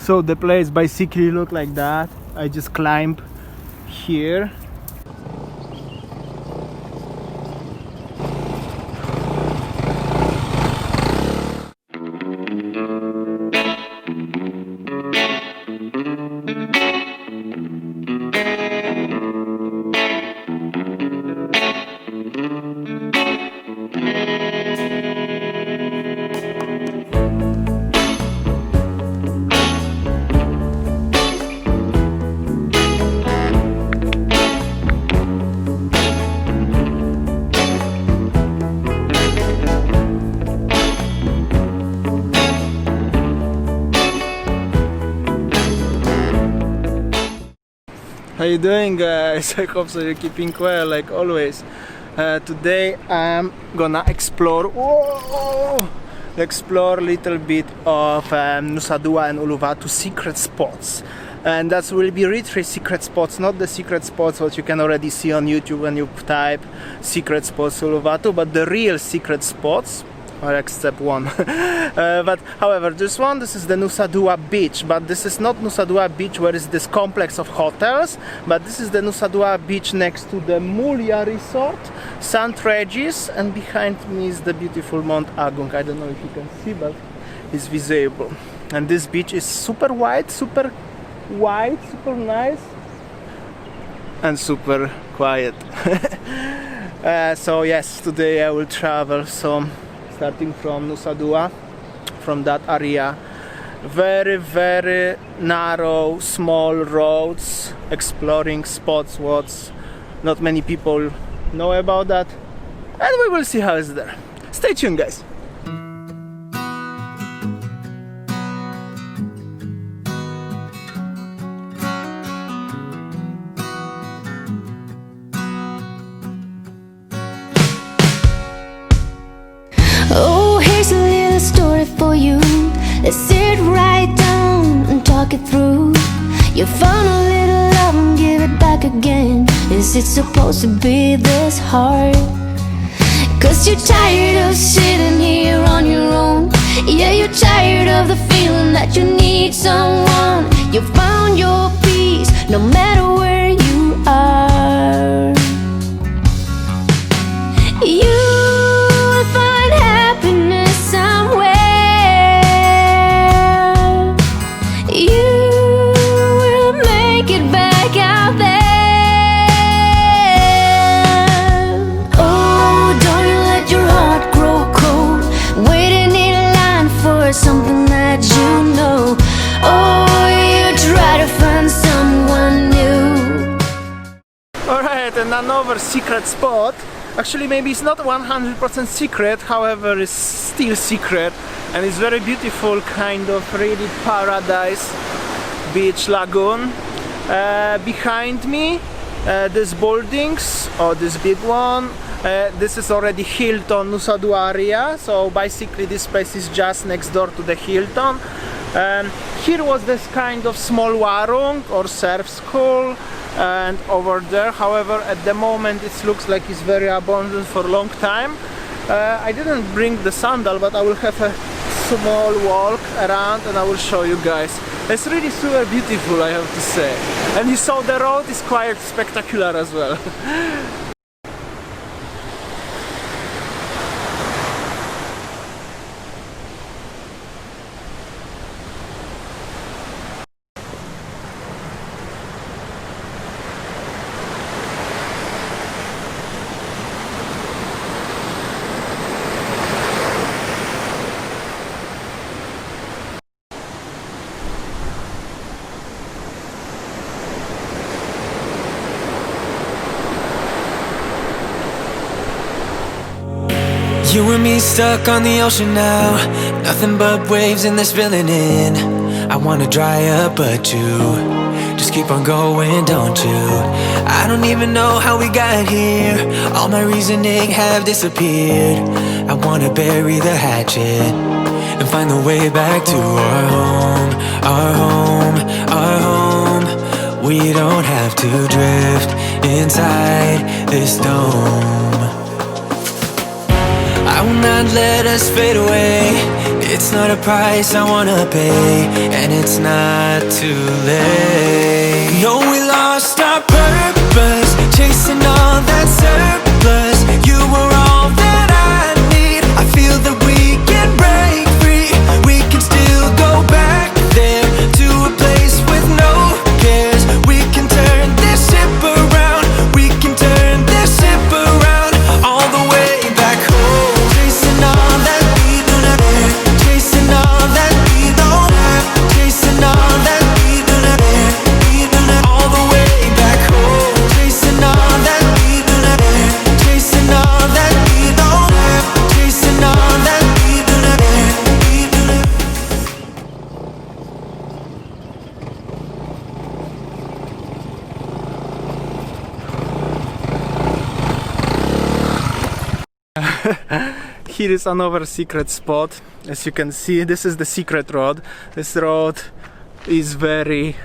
So the place basically look like that. I just climb here. How you doing, guys? I hope so you're keeping well like always. Today I'm gonna explore a little bit of Nusa Dua and Uluwatu secret spots, and that will be retreat secret spots, not the secret spots what you can already see on YouTube when you type secret spots Uluwatu, but the real secret spots, or except one. But however, this is the Nusa Dua beach, but this is not Nusa Dua beach where is this complex of hotels, but this is the Nusa Dua beach next to the Mulia resort, St. Regis, and behind me is the beautiful Mount Agung. I don't know if you can see, but it's visible. And this beach is super wide, super nice, and super quiet. So yes, today I will travel some starting from Nusa Dua, from that area. Very narrow, small roads, exploring spots what not many people know about that, and we will see how it's there. Stay tuned, guys. Oh, here's a little story for you. Let's sit right down and talk it through. You found a little love and give it back again. Is it supposed to be this hard? Cause you're tired of sitting here on your own. Yeah, you're tired of the feeling that you need someone. You found your peace no matter where you are. You something that you know. Oh, you try to find someone new. Alright, and another secret spot. Actually, maybe it's not 100% secret, however, it's still secret, and it's very beautiful, kind of really paradise beach lagoon. Behind me, these buildings, or this big one, this is already Hilton Nusa Dua area, so basically this place is just next door to the Hilton. Here was this kind of small warung or surf school, and over there, however, at the moment it looks like it's very abundant for a long time. I didn't bring the sandal, but I will have a small walk around and I will show you guys. It's really super beautiful, I have to say, and you saw the road is quite spectacular as well. You and me stuck on the ocean now, nothing but waves and they're spilling in. I wanna dry up but you just keep on going, don't you? I don't even know how we got here, all my reasoning have disappeared. I wanna bury the hatchet and find the way back to our home, our home, our home. We don't have to drift inside this dome. I will not let us fade away. It's not a price I wanna pay, and it's not too late. No, we lost our purpose, chasing all that surplus. You were all that I need. I feel that we can break free. We can still go back there to a place with no cares. We can turn this ship around. We can turn this ship around all the way back home. Chasing all that we do not have, chasing all that we don't have, chasing all that we do not have, all the way back home. Chasing all that we do not have, chasing all that we don't have, chasing all that we do not have, Here is another secret spot. As you can see, this is the secret road. This road is very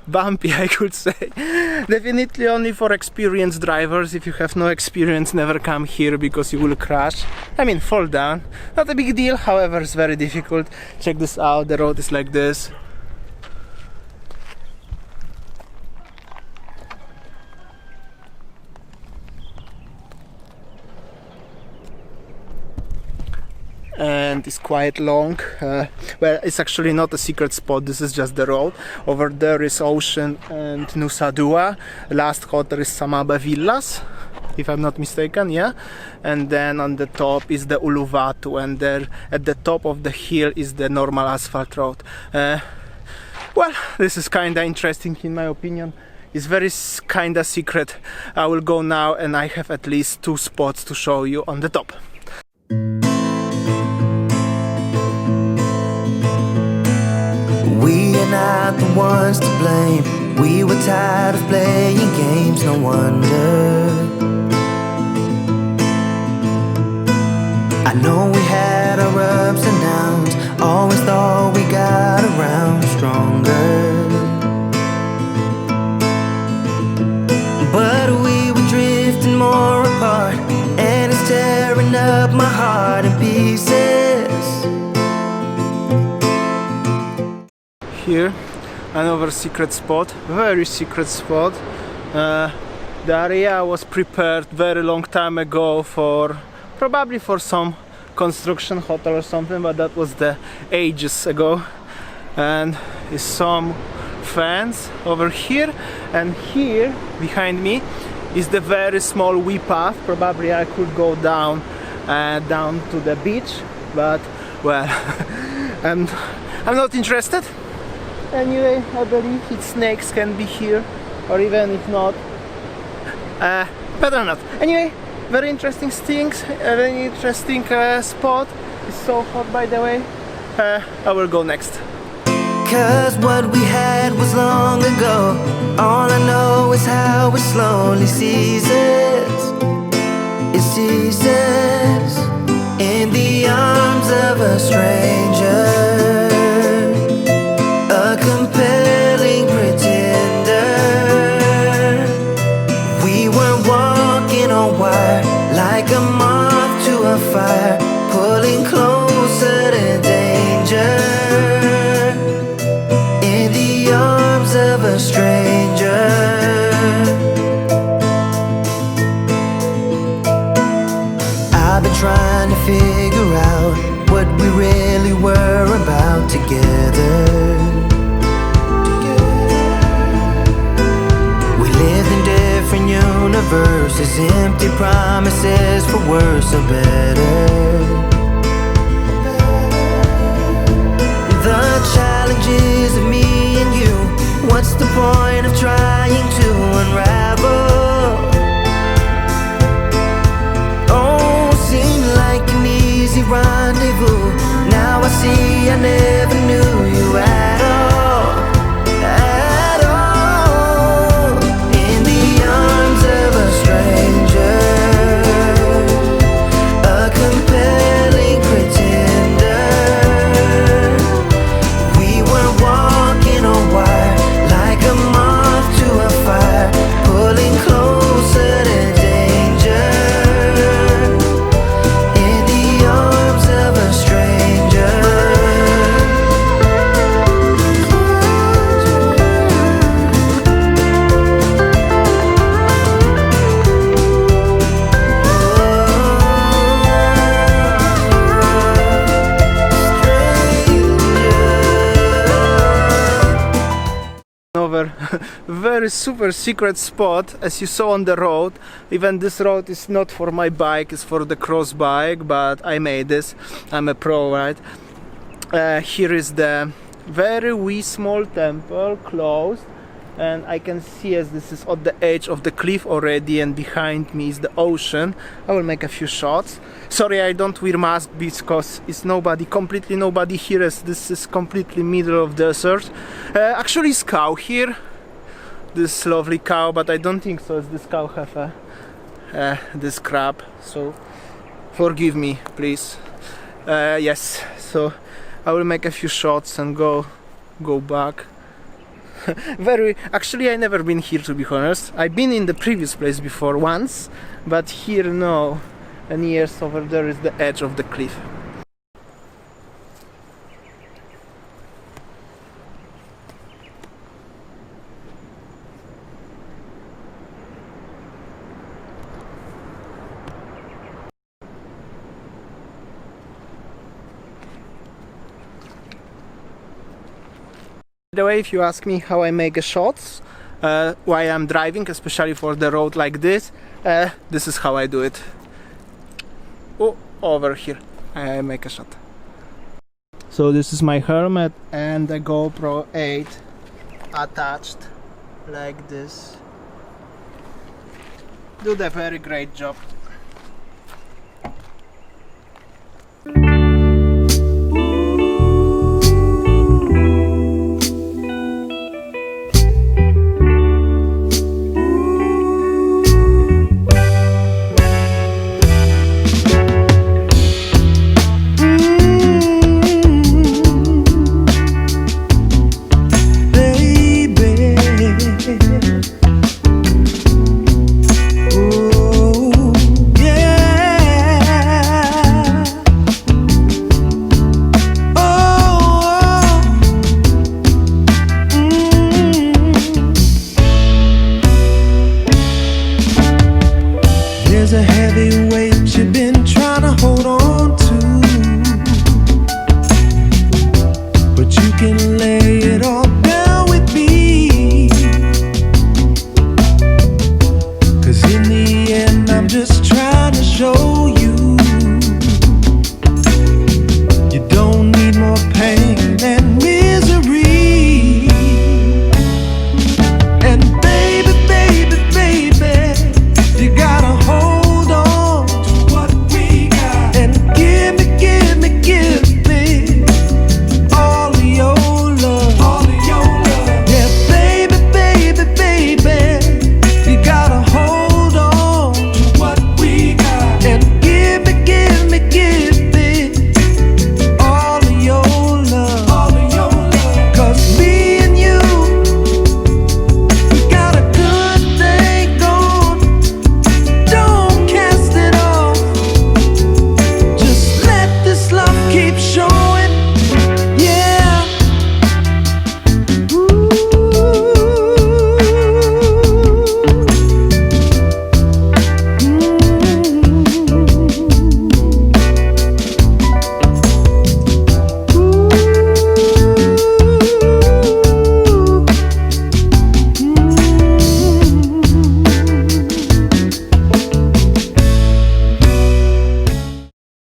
bumpy, I could say. Definitely only for experienced drivers. If you have no experience, never come here because you will crash. I mean, fall down. Not a big deal, however, it's very difficult. Check this out, the road is like this. And it's quite long. Well, it's actually not a secret spot, this is just the road. Over there is ocean and Nusa Dua. Last quarter is Samaba Villas, if I'm not mistaken, yeah. And then on the top is the Uluwatu, and there at the top of the hill is the normal asphalt road. Well, this is kinda interesting in my opinion. It's very kinda secret. I will go now and I have at least 2 spots to show you on the top. we are not the ones to blame. We were tired of playing games, no wonder. I know we had our ups and downs, always thought we got around stronger. But we were drifting more apart, and it's tearing up my heart in pieces. Here, another secret spot, very secret spot. The area was prepared very long time ago for, probably for some construction hotel or something, but that was the ages ago. And is some fence over here, and here behind me is the very small wee path. Probably I could go down down to the beach, but well, I'm not interested. Anyway, I believe its snakes can be here, or even if not, better not. Anyway, very interesting things, a very interesting spot. It's so hot, by the way. I will go next. Cause what we had was long ago. All I know is how it slowly ceases. It ceases in the arms of a stranger. A compelling pretender. We were walking on wire, like a moth to a fire, pulling closer to danger. In the arms of a stranger. I've been trying to figure out what we really were about together. Universes, empty promises for worse or better. The challenges of me and you, what's the point of trying to unravel? Oh, seemed like an easy rendezvous. Now I see I never knew you at all, at all. In the arms of a stranger, a compelling pretender. We were walking on wire, like a moth to a fire, pulling closer to danger. In the arms of a stranger. another very super secret spot, as you saw on the road. Even this road is not for my bike, it's for the cross bike, but I made this. I'm a pro, right? Here is the very wee small temple closed, and I can see as this is on the edge of the cliff already, and behind me is the ocean. I will make a few shots. Sorry, I don't wear mask because it's completely nobody here, as this is completely middle of desert. Actually it's cow here, this lovely cow, but I don't think so, as this cow have this crab, so forgive me please. Yes, so I will make a few shots and go back. Actually I never been here, to be honest. I've been in the previous place before once, but here no. And yes, over there is the edge of the cliff. By the way, if you ask me how I make shots while I'm driving, especially for the road like this is how I do it. Oh, over here I make a shot. So this is my helmet and the GoPro 8 attached like this. Do the very great job.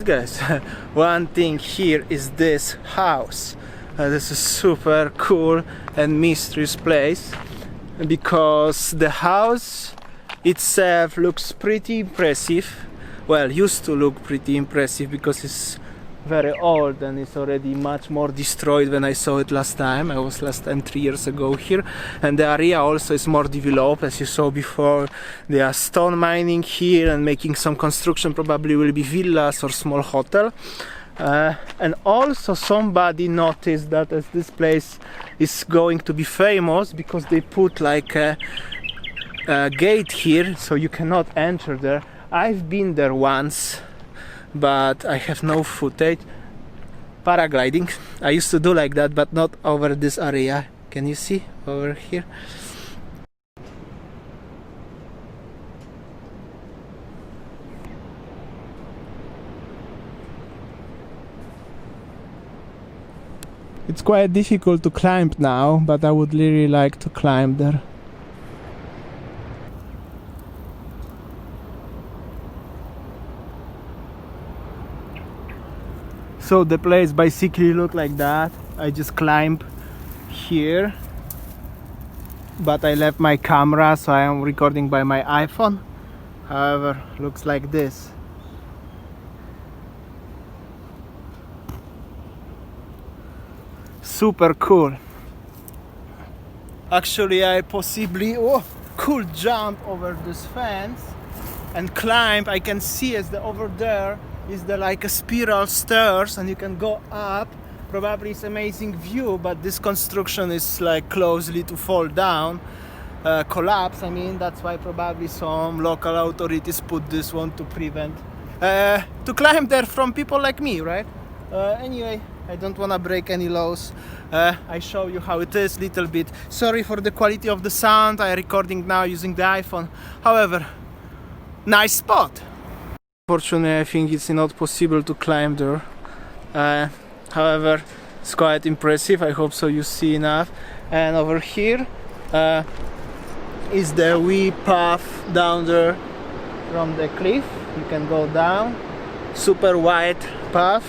Guys, one thing here is this house. This is super cool and mysterious place, because the house itself looks pretty impressive. Well, used to look pretty impressive, because it's very old and it's already much more destroyed when I saw it last time. I was last time 3 years ago here, and the area also is more developed, as you saw before. They are stone mining here and making some construction, probably will be villas or small hotel. And also somebody noticed that as this place is going to be famous, because they put like a gate here, so you cannot enter there. I've been there once, but I have no footage. Paragliding, I used to do like that, but not over this area. Can you see over here? It's quite difficult to climb now, but I would really like to climb there. So the place basically look like that. I just climbed here, but I left my camera, so I am recording by my iPhone. However, looks like this. Super cool. Actually, I possibly could jump over this fence and climb. I can see as the over there is the like a spiral stairs, and you can go up. Probably it's amazing view, but this construction is like closely to fall down, collapse. I mean, that's why probably some local authorities put this one to prevent to climb there from people like me, right? Anyway, I don't want to break any laws. I show you how it is little bit. Sorry for the quality of the sound. I'm recording now using the iPhone. However, nice spot. Fortunately, I think it's not possible to climb there. However, it's quite impressive. I hope so you see enough. And over here is the wee path down there from the cliff. You can go down. Super wide path.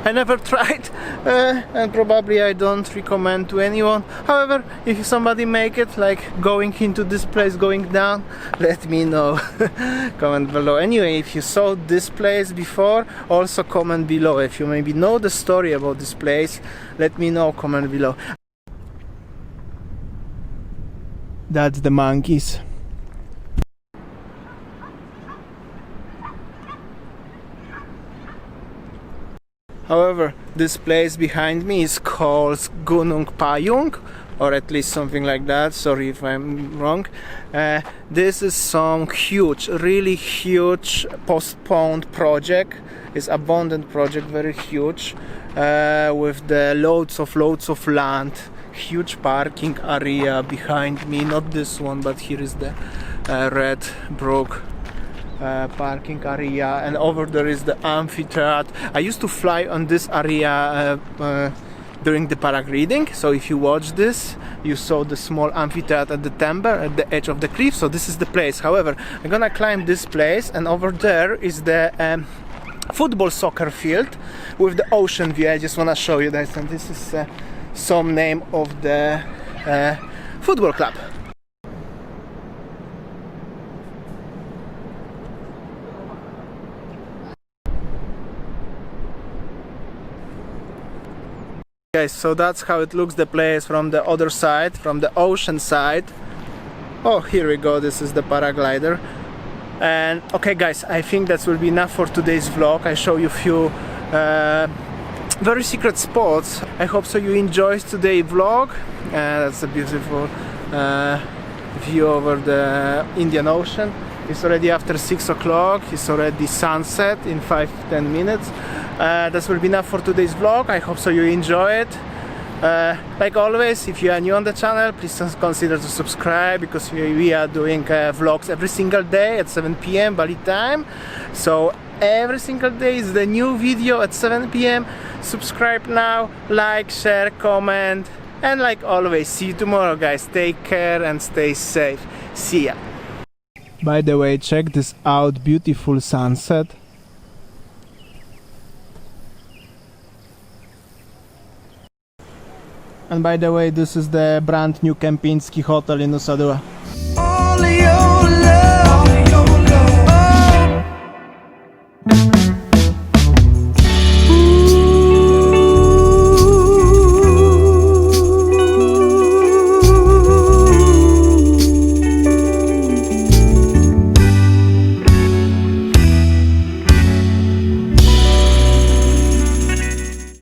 I never tried, and probably I don't recommend to anyone. However, if somebody make it, like going into this place, going down, let me know. Comment below. Anyway, if you saw this place before, also comment below. If you maybe know the story about this place, let me know, comment below. That's the monkeys. However, this place behind me is called Gunung Payung, or at least something like that. Sorry if I'm wrong. This is some huge, really huge postponed project. It's abandoned project, very huge, with the loads of land, huge parking area behind me. Not this one, but here is the red brook. Parking area, and over there is the amphitheater. I used to fly on this area during the paragliding, so if you watch this, you saw the small amphitheater at the timber at the edge of the cliff. So this is the place. However, I'm gonna climb this place, and over there is the football soccer field with the ocean view. I just wanna show you that, and this is some name of the football club. Guys, so that's how it looks, the place from the other side, from the ocean side. Oh, here we go, this is the paraglider. And okay guys, I think that will be enough for today's vlog. I show you a few very secret spots. I hope so you enjoyed today's vlog. That's a beautiful view over the Indian Ocean. It's already after 6 o'clock, it's already sunset in 5-10 minutes. That will be enough for today's vlog. I hope so you enjoy it. Like always, if you are new on the channel, please consider to subscribe, because we are doing vlogs every single day at 7 p.m. Bali time. So every single day is the new video at 7 p.m. Subscribe now, like, share, comment, and like always, see you tomorrow guys. Take care and stay safe. See ya. By the way, check this out, beautiful sunset. And by the way, this is the brand new Kempinski hotel in Nusa Dua.